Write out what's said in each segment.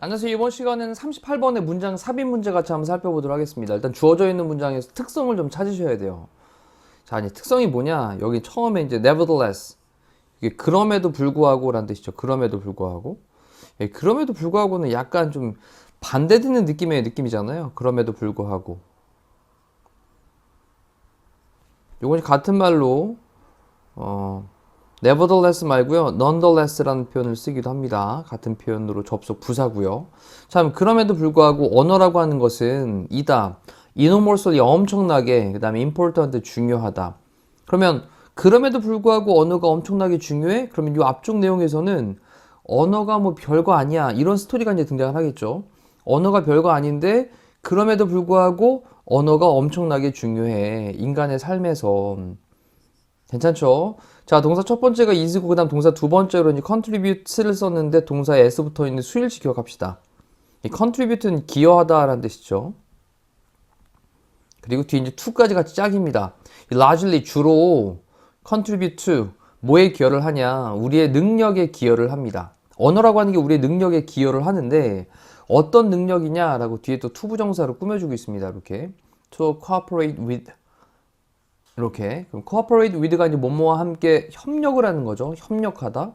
안녕하세요. 이번 시간에는 38번의 문장 삽입 문제 같이 한번 살펴보도록 하겠습니다. 일단 주어져 있는 문장에서 특성을 좀 찾으셔야 돼요. 자, 이 특성이 뭐냐? 여기 처음에 이제 nevertheless, 이게 그럼에도 불구하고 라는 뜻이죠. 그럼에도 불구하고. 예, 그럼에도 불구하고는 약간 좀 반대되는 느낌의 느낌이잖아요. 그럼에도 불구하고. 요건 같은 말로 nevertheless 말고요, nonetheless라는 표현을 쓰기도 합니다. 같은 표현으로 접속 부사고요. 참, 그럼에도 불구하고 언어라고 하는 것은 이다, enormously 엄청나게, 그 다음에 important 중요하다. 그러면 그럼에도 불구하고 언어가 엄청나게 중요해? 그러면 이 앞쪽 내용에서는 언어가 뭐 별거 아니야, 이런 스토리가 이제 등장을 하겠죠. 언어가 별거 아닌데 그럼에도 불구하고 언어가 엄청나게 중요해, 인간의 삶에서. 괜찮죠? 자, 동사 첫 번째가 is고 그 다음 동사 두 번째로 이제 contribute를 썼는데 동사에 s 붙어 있는 수일치 기억합시다. 이 contribute는 기여하다 라는 뜻이죠. 그리고 뒤에 이제 to까지 같이 짝입니다. largely 주로 contribute to 뭐에 기여를 하냐? 우리의 능력에 기여를 합니다. 언어라고 하는 게 우리의 능력에 기여를 하는데 어떤 능력이냐라고 뒤에 또 to 부정사로 꾸며주고 있습니다. 이렇게 to cooperate with, 이렇게. 그럼 cooperate with가 이제 뭐뭐와 함께 협력을 하는 거죠. 협력하다.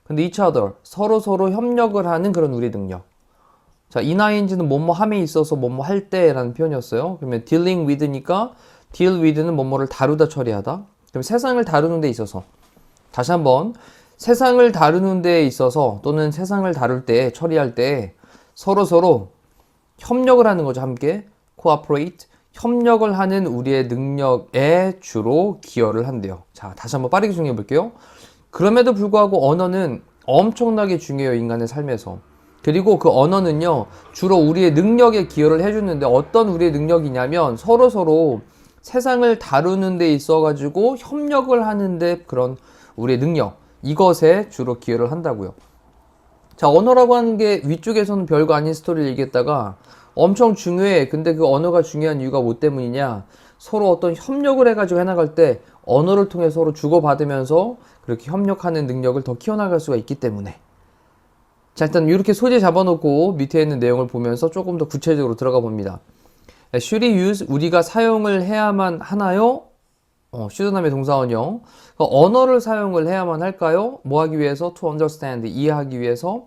근데 each other, 서로 협력을 하는 그런 우리의 능력. 자, ining는 뭐뭐 함에 있어서 뭐뭐 할 때라는 표현이었어요. 그러면 dealing with니까 deal with는 뭐뭐를 다루다 처리하다. 그럼 세상을 다루는 데 있어서, 다시 한번, 세상을 다루는 데 있어서 또는 세상을 다룰 때, 처리할 때 서로 협력을 하는 거죠. 함께 cooperate, 협력을 하는 우리의 능력에 주로 기여를 한대요. 자, 다시 한번 빠르게 정리해 볼게요. 그럼에도 불구하고 언어는 엄청나게 중요해요, 인간의 삶에서. 그리고 그 언어는요, 주로 우리의 능력에 기여를 해주는데 어떤 우리의 능력이냐면 서로 세상을 다루는 데 있어가지고 협력을 하는데 그런 우리의 능력, 이것에 주로 기여를 한다고요. 자, 언어라고 하는 게 위쪽에서는 별거 아닌 스토리를 얘기했다가 엄청 중요해. 근데 그 언어가 중요한 이유가 뭐 때문이냐? 서로 어떤 협력을 해가지고 해나갈 때 언어를 통해 서로 주고받으면서 그렇게 협력하는 능력을 더 키워나갈 수가 있기 때문에. 자, 일단 이렇게 소재 잡아놓고 밑에 있는 내용을 보면서 조금 더 구체적으로 들어가 봅니다. should we use, 우리가 사용을 해야만 하나요? should 다음에 동사원형. 언어를 사용을 해야만 할까요? 뭐 하기 위해서? to understand, 이해하기 위해서.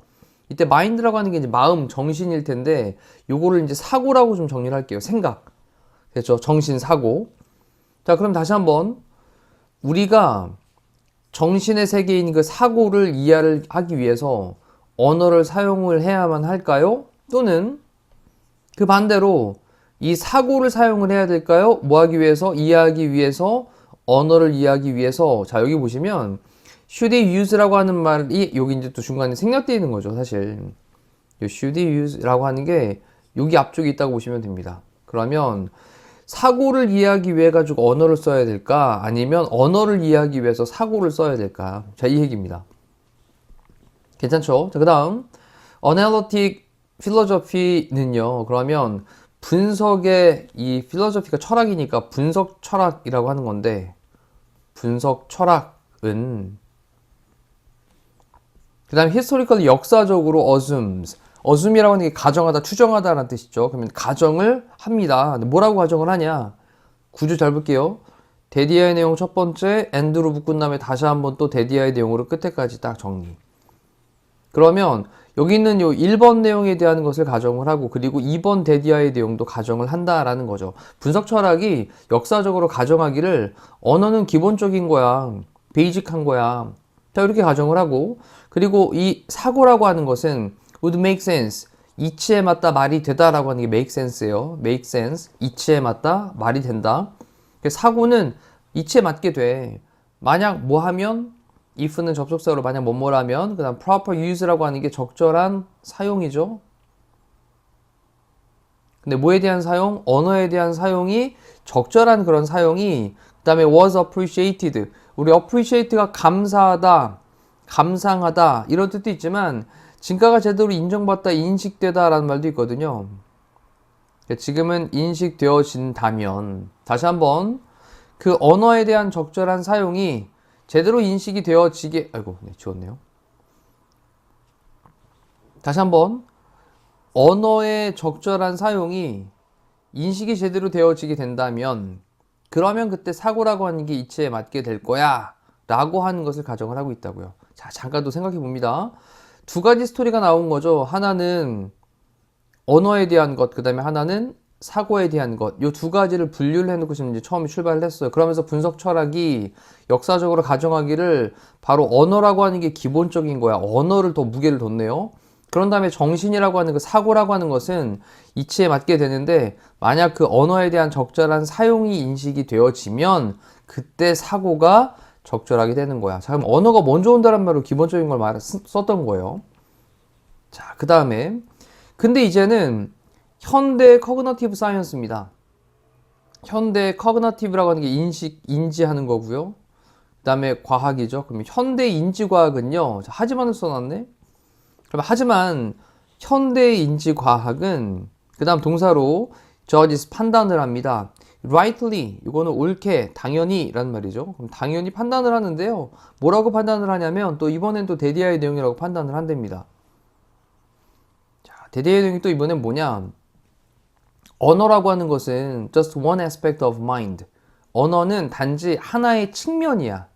이때 mind라고 하는 게 이제 마음, 정신일 텐데 요거를 이제 사고라고 좀 정리를 할게요. 생각. 그렇죠? 정신, 사고. 자, 그럼 다시 한번 우리가 정신의 세계인 그 사고를 이해를 하기 위해서 언어를 사용을 해야만 할까요? 또는 그 반대로 이 사고를 사용을 해야 될까요? 뭐 하기 위해서? 이해하기 위해서, 언어를 이해하기 위해서. 자, 여기 보시면 should we use라고 하는 말이 여기 이제 또 중간에 생략되어 있는 거죠, 사실. should we use라고 하는 게 여기 앞쪽에 있다고 보시면 됩니다. 그러면 사고를 이해하기 위해 가지고 언어를 써야 될까? 아니면 언어를 이해하기 위해서 사고를 써야 될까? 자, 이 얘기입니다. 괜찮죠? 자, 그 다음 analytic philosophy는요, 그러면 분석의, 이 philosophy가 철학이니까 분석 철학이라고 하는 건데, 분석 철학은 그 다음에 historically 역사적으로 assume이라고 하는 게 가정하다, 추정하다 라는 뜻이죠. 그러면 가정을 합니다. 뭐라고 가정을 하냐? 구조 잘 볼게요. 데디아의 내용 첫 번째, and로 묶은 다음에 다시 한번 또 데디아의 내용으로 끝에까지 딱 정리. 그러면 여기 있는 요 1번 내용에 대한 것을 가정을 하고, 그리고 2번 데디아의 내용도 가정을 한다라는 거죠. 분석 철학이 역사적으로 가정하기를 언어는 기본적인 거야, 베이직한 거야. 자, 이렇게 가정을 하고, 그리고 이 사고라고 하는 것은 would make sense, 이치에 맞다 말이 되다라고 하는 게 make sense예요. make sense, 이치에 맞다 말이 된다. 사고는 이치에 맞게 돼. 만약 뭐 하면, if는 접속사로 만약 뭐뭐라면, 그 다음 proper use라고 하는 게 적절한 사용이죠. 근데 뭐에 대한 사용? 언어에 대한 사용이 적절한 그런 사용이, 그 다음에 was appreciated, 우리 appreciate가 감사하다, 감상하다 이런 뜻도 있지만 진가가 제대로 인정받다, 인식되다 라는 말도 있거든요. 지금은 인식되어진다면, 다시 한번 그 언어에 대한 적절한 사용이 제대로 인식이 되어지게, 아이고, 네, 지웠네요. 다시 한번, 언어의 적절한 사용이 인식이 제대로 되어지게 된다면, 그러면 그때 사고라고 하는 게 이치에 맞게 될 거야 라고 하는 것을 가정을 하고 있다고요. 자, 잠깐 또 생각해 봅니다. 두 가지 스토리가 나온 거죠. 하나는 언어에 대한 것, 그 다음에 하나는 사고에 대한 것. 이 두 가지를 분류를 해놓고 지금 이제 처음에 출발을 했어요. 그러면서 분석 철학이 역사적으로 가정하기를 바로 언어라고 하는 게 기본적인 거야. 언어를 더 무게를 뒀네요. 그런 다음에 정신이라고 하는 그 사고라고 하는 것은 이치에 맞게 되는데, 만약 그 언어에 대한 적절한 사용이 인식이 되어지면 그때 사고가 적절하게 되는 거야. 자, 그럼 언어가 먼저 온다는 말로 기본적인 걸 썼던 거예요. 자, 그 다음에 근데 이제는 현대 커그너티브 사이언스입니다. 현대 커그너티브라고 하는 게 인지하는 거고요. 그 다음에 과학이죠. 그럼 현대 인지과학은요. 자, 하지만을 써놨네. 그럼 하지만 현대 인지과학은 그 다음 동사로 judges 판단을 합니다. rightly 이거는 옳게 당연히 라는 말이죠. 그럼 당연히 판단을 하는데요. 뭐라고 판단을 하냐면 또 이번엔 또 데디아의 내용이라고 판단을 한답니다. 자, 데디아의 내용이 또 이번엔 뭐냐? 언어라고 하는 것은 just one aspect of mind. 언어는 단지 하나의 측면이야.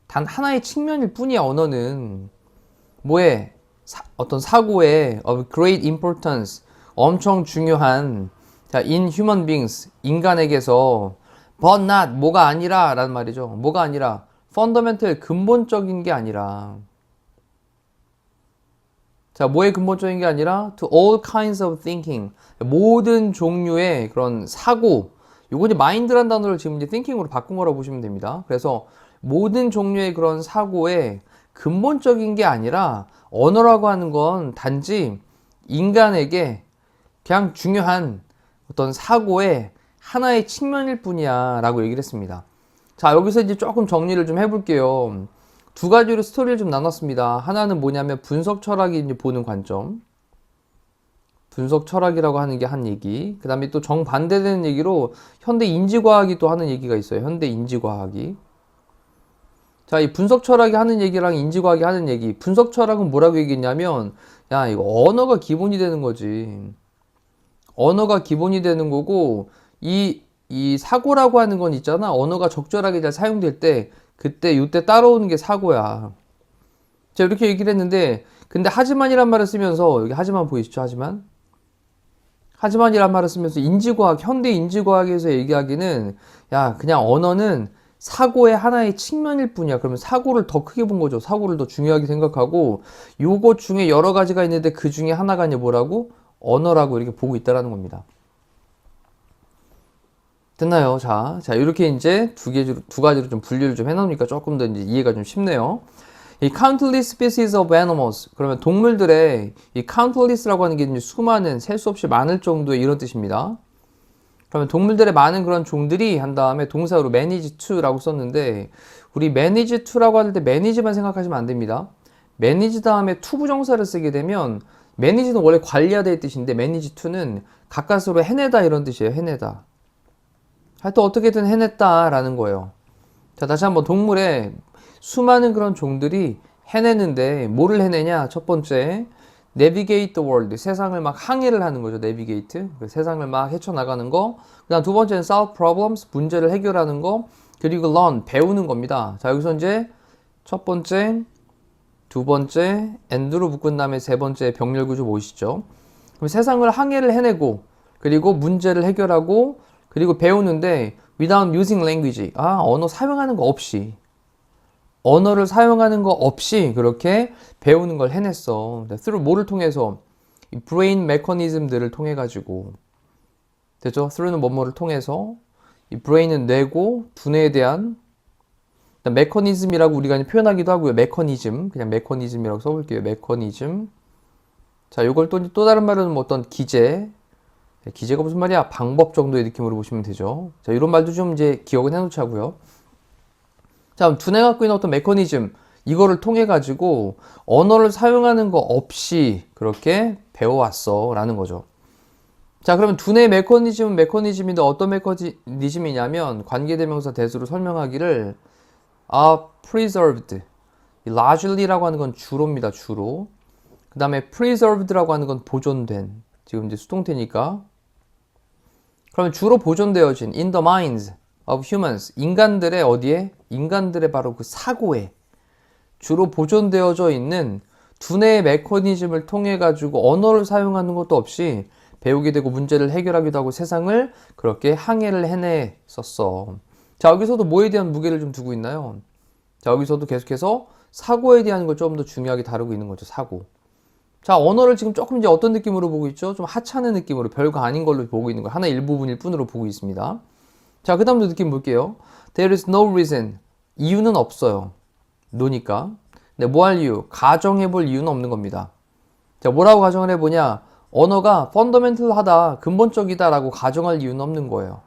단 하나의 측면일 뿐이야. 언어는 뭐에 어떤 사고에 of great importance, 엄청 중요한, 자, in human beings, 인간에게서 but not, 뭐가 아니라 라는 말이죠. 뭐가 아니라 fundamental, 근본적인 게 아니라, 자, 뭐의 근본적인 게 아니라 to all kinds of thinking, 모든 종류의 그런 사고, 요거 이제 mind라는 단어를 지금 이제 thinking으로 바꾼 거라고 보시면 됩니다. 그래서 모든 종류의 그런 사고의 근본적인 게 아니라 언어라고 하는 건 단지 인간에게 그냥 중요한 어떤 사고의 하나의 측면일 뿐이야 라고 얘기를 했습니다. 자, 여기서 이제 조금 정리를 좀 해볼게요. 두 가지로 스토리를 좀 나눴습니다. 하나는 뭐냐면 분석 철학이 이제 보는 관점, 분석 철학이라고 하는 게 한 얘기. 그 다음에 또 정반대되는 얘기로 현대 인지과학이 또 하는 얘기가 있어요. 현대 인지과학이. 자, 이 분석 철학이 하는 얘기랑 인지과학이 하는 얘기. 분석 철학은 뭐라고 얘기했냐면, 야, 이거 언어가 기본이 되는 거지. 언어가 기본이 되는 거고, 이 사고라고 하는 건 있잖아. 언어가 적절하게 잘 사용될 때, 그때, 요때 따라오는 게 사고야. 자, 이렇게 얘기를 했는데, 근데 하지만이란 말을 쓰면서, 여기 하지만 보이시죠? 하지만? 하지만이란 말을 쓰면서 인지과학, 현대 인지과학에서 얘기하기는, 야, 그냥 언어는 사고의 하나의 측면일 뿐이야. 그러면 사고를 더 크게 본 거죠. 사고를 더 중요하게 생각하고 요것 중에 여러 가지가 있는데 그 중에 하나가 이제 뭐라고? 언어라고 이렇게 보고 있다라는 겁니다. 됐나요? 자, 이렇게 이제 두 가지로 좀 분류를 좀 해놓으니까 조금 더 이제 이해가 좀 쉽네요. 이 countless species of animals. 그러면 동물들의 이 countless라고 하는 게 이제 수많은, 셀 수 없이 많을 정도의 이런 뜻입니다. 그러면 동물들의 많은 그런 종들이 한 다음에 동사로 manage to라고 썼는데, 우리 manage to라고 할 때 manage만 생각하시면 안 됩니다. manage 다음에 to 부정사를 쓰게 되면, manage는 원래 관리하다의 뜻인데 manage to는 가까스로 해내다 이런 뜻이에요. 해내다. 하여튼 어떻게든 해냈다라는 거예요. 자, 다시 한번 동물의 수많은 그런 종들이 해내는데 뭐를 해내냐? 첫 번째, navigate the world. 세상을 막 항해를 하는 거죠. navigate. 세상을 막 헤쳐나가는 거. 그 다음 두 번째는 solve problems. 문제를 해결하는 거. 그리고 learn. 배우는 겁니다. 자, 여기서 이제 첫 번째, 두 번째, and로 묶은 다음에 세 번째 병렬 구조 보이시죠? 그럼 세상을 항해를 해내고, 그리고 문제를 해결하고, 그리고 배우는데 without using language. 언어 사용하는 거 없이. 언어를 사용하는 거 없이 그렇게 배우는 걸 해냈어. through 뭐를 통해서? 이 brain mechanism들을 통해 가지고. 됐죠? through는 뭐뭐를 통해서. 이 brain은 뇌고 두뇌에 대한 메커니즘이라고 우리가 표현하기도 하고요. 메커니즘. 그냥 메커니즘이라고 써볼게요. 메커니즘. 자, 요걸 또 다른 말로는 뭐 어떤 기제. 기제가 무슨 말이야? 방법 정도의 느낌으로 보시면 되죠. 자, 이런 말도 좀 이제 기억은 해놓자고요. 자, 두뇌가 갖고 있는 어떤 메커니즘, 이거를 통해 가지고 언어를 사용하는 거 없이 그렇게 배워왔어 라는 거죠. 자, 그러면 두뇌 메커니즘은 메커니즘인데 어떤 메커니즘이냐면 관계대명사 대수로 설명하기를 are preserved. largely라고 하는 건 주로입니다. 주로. 그 다음에 preserved라고 하는 건 보존된. 지금 이제 수동태니까. 그러면 주로 보존되어진 in the minds of humans. 인간들의 어디에? 인간들의 바로 그 사고에 주로 보존되어져 있는 두뇌의 메커니즘을 통해 가지고 언어를 사용하는 것도 없이 배우게 되고 문제를 해결하기도 하고 세상을 그렇게 항해를 해냈었어. 자, 여기서도 뭐에 대한 무게를 좀 두고 있나요? 자, 여기서도 계속해서 사고에 대한 걸 좀 더 중요하게 다루고 있는 거죠, 사고. 자, 언어를 지금 조금 이제 어떤 느낌으로 보고 있죠? 좀 하찮은 느낌으로 별거 아닌 걸로 보고 있는 거. 하나 일부분일 뿐으로 보고 있습니다. 자, 그 다음도 느낌 볼게요. There is no reason. 이유는 없어요. 노니까. 근데 뭐 할 이유? 가정해 볼 이유는 없는 겁니다. 자, 뭐라고 가정을 해보냐? 언어가 펀더멘털하다, 근본적이다 라고 가정할 이유는 없는 거예요.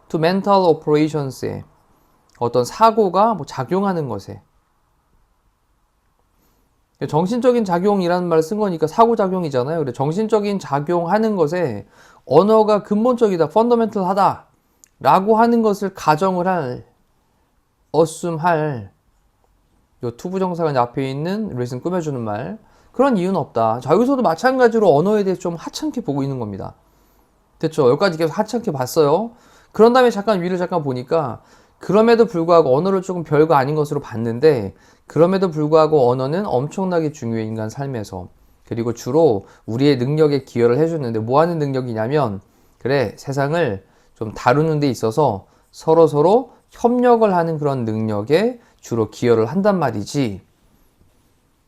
To mental operations에 어떤 사고가 뭐 작용하는 것에 정신적인 작용이라는 말을 쓴 거니까 사고작용이잖아요. 그래 정신적인 작용하는 것에 언어가 근본적이다, 펀더멘털하다 라고 하는 것을 가정을 할, assume 요 투부정사가 앞에 있는 reason 꾸며주는 말 그런 이유는 없다. 자, 여기서도 마찬가지로 언어에 대해 좀 하찮게 보고 있는 겁니다. 됐죠? 여기까지 계속 하찮게 봤어요. 그런 다음에 잠깐 위를 잠깐 보니까 그럼에도 불구하고 언어를 조금 별거 아닌 것으로 봤는데 그럼에도 불구하고 언어는 엄청나게 중요해 인간 삶에서. 그리고 주로 우리의 능력에 기여를 해주는데 뭐 하는 능력이냐면 그래 세상을 좀 다루는 데 있어서 서로 협력을 하는 그런 능력에 주로 기여를 한단 말이지.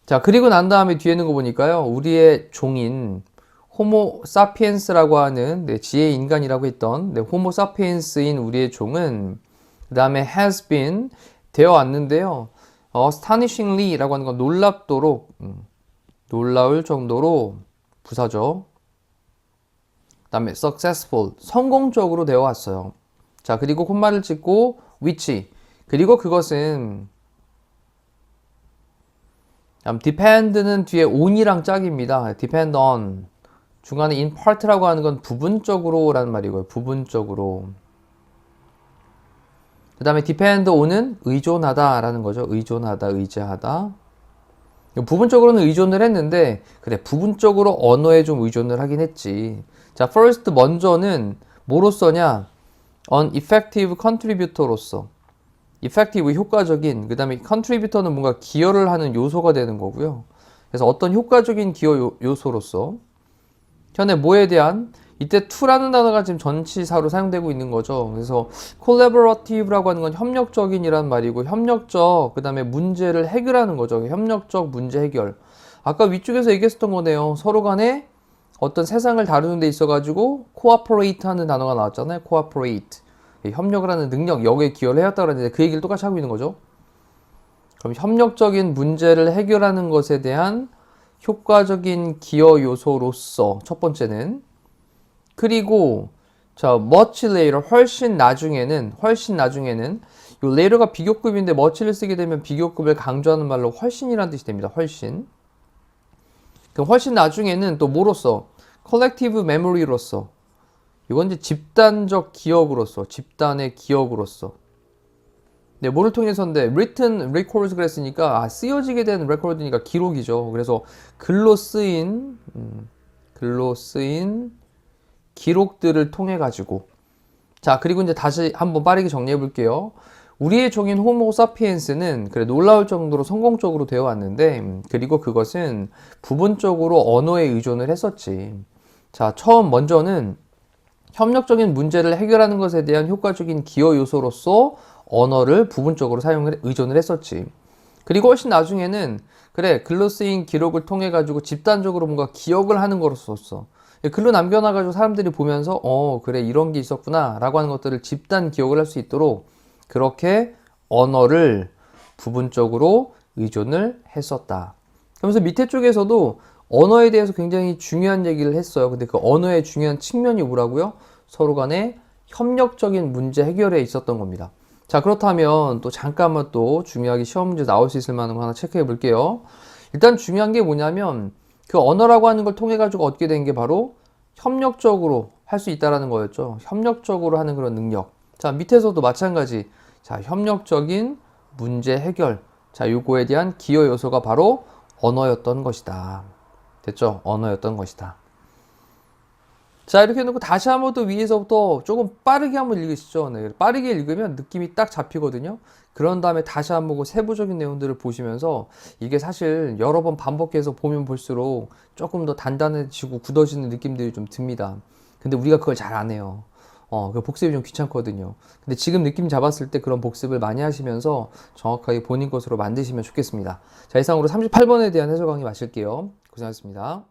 자, 그리고 난 다음에 뒤에 있는 거 보니까요. 우리의 종인 호모 사피엔스라고 하는 지혜 인간이라고 했던 호모 사피엔스인 우리의 종은 그 다음에 has been 되어 왔는데요. astonishingly라고 하는 건 놀랍도록 놀라울 정도로 부사죠. 그 다음에 successful 성공적으로 되어 왔어요. 자, 그리고 콤마를 찍고 which 그리고 그것은 depend는 뒤에 on이랑 짝입니다. depend on 중간에 in part라고 하는 건 부분적으로 라는 말이고요. 부분적으로. 그 다음에 depend on은 의존하다 라는 거죠. 의존하다, 의지하다. 부분적으로는 의존을 했는데 그래 부분적으로 언어에 좀 의존을 하긴 했지. 자, first 먼저는 뭐로서냐? an effective contributor로서 effective 효과적인 그 다음에 contributor는 뭔가 기여를 하는 요소가 되는 거고요. 그래서 어떤 효과적인 기여 요소로서 현재 뭐에 대한 이때 to라는 단어가 지금 전치사로 사용되고 있는 거죠. 그래서 collaborative라고 하는 건 협력적인이란 말이고 협력적 그 다음에 문제를 해결하는 거죠. 협력적 문제 해결. 아까 위쪽에서 얘기했었던 거네요. 서로 간에 어떤 세상을 다루는 데 있어 가지고 cooperate 하는 단어가 나왔잖아요. cooperate. 협력을 하는 능력, 여기에 기여를 해왔다 그랬는데 그 얘기를 똑같이 하고 있는 거죠. 그럼 협력적인 문제를 해결하는 것에 대한 효과적인 기여 요소로서 첫 번째는 그리고 자 much later 훨씬 나중에는 요 later가 비교급인데 much를 쓰게 되면 비교급을 강조하는 말로 훨씬이라는 뜻이 됩니다. 훨씬. 그럼 훨씬 나중에는 또 뭐로서 collective memory로서 이건 이제 집단적 기억으로서 집단의 기억으로서 네, 뭐를 통해서인데 written records 그랬으니까 쓰여지게 된 record니까 기록이죠. 그래서 글로 쓰인 기록들을 통해 가지고 자 그리고 이제 다시 한번 빠르게 정리해 볼게요. 우리의 종인 호모 사피엔스는 그래 놀라울 정도로 성공적으로 되어 왔는데 그리고 그것은 부분적으로 언어에 의존을 했었지. 자 처음 먼저는 협력적인 문제를 해결하는 것에 대한 효과적인 기여 요소로서 언어를 부분적으로 의존을 했었지. 그리고 훨씬 나중에는 그래 글로 쓰인 기록을 통해 가지고 집단적으로 뭔가 기억을 하는 거로서 글로 남겨놔 가지고 사람들이 보면서 그래 이런 게 있었구나 라고 하는 것들을 집단 기억을 할 수 있도록 그렇게 언어를 부분적으로 의존을 했었다. 그러면서 밑에 쪽에서도 언어에 대해서 굉장히 중요한 얘기를 했어요. 근데 그 언어의 중요한 측면이 뭐라고요? 서로 간에 협력적인 문제 해결에 있었던 겁니다. 자, 그렇다면 또 잠깐만 또 중요하게 시험 문제 나올 수 있을 만한 거 하나 체크해 볼게요. 일단 중요한 게 뭐냐면 그 언어라고 하는 걸 통해 가지고 얻게 된 게 바로 협력적으로 할 수 있다라는 거였죠. 협력적으로 하는 그런 능력. 자, 밑에서도 마찬가지. 자, 협력적인 문제 해결. 자, 요거에 대한 기여 요소가 바로 언어였던 것이다. 됐죠? 언어였던 것이다. 자, 이렇게 해놓고 다시 한 번 더 위에서부터 조금 빠르게 한번 읽으시죠. 네, 빠르게 읽으면 느낌이 딱 잡히거든요. 그런 다음에 다시 한번 그 세부적인 내용들을 보시면서 이게 사실 여러 번 반복해서 보면 볼수록 조금 더 단단해지고 굳어지는 느낌들이 좀 듭니다. 근데 우리가 그걸 잘 안 해요. 그 복습이 좀 귀찮거든요. 근데 지금 느낌 잡았을 때 그런 복습을 많이 하시면서 정확하게 본인 것으로 만드시면 좋겠습니다. 자, 이상으로 38번에 대한 해설 강의 마칠게요. 고생하셨습니다.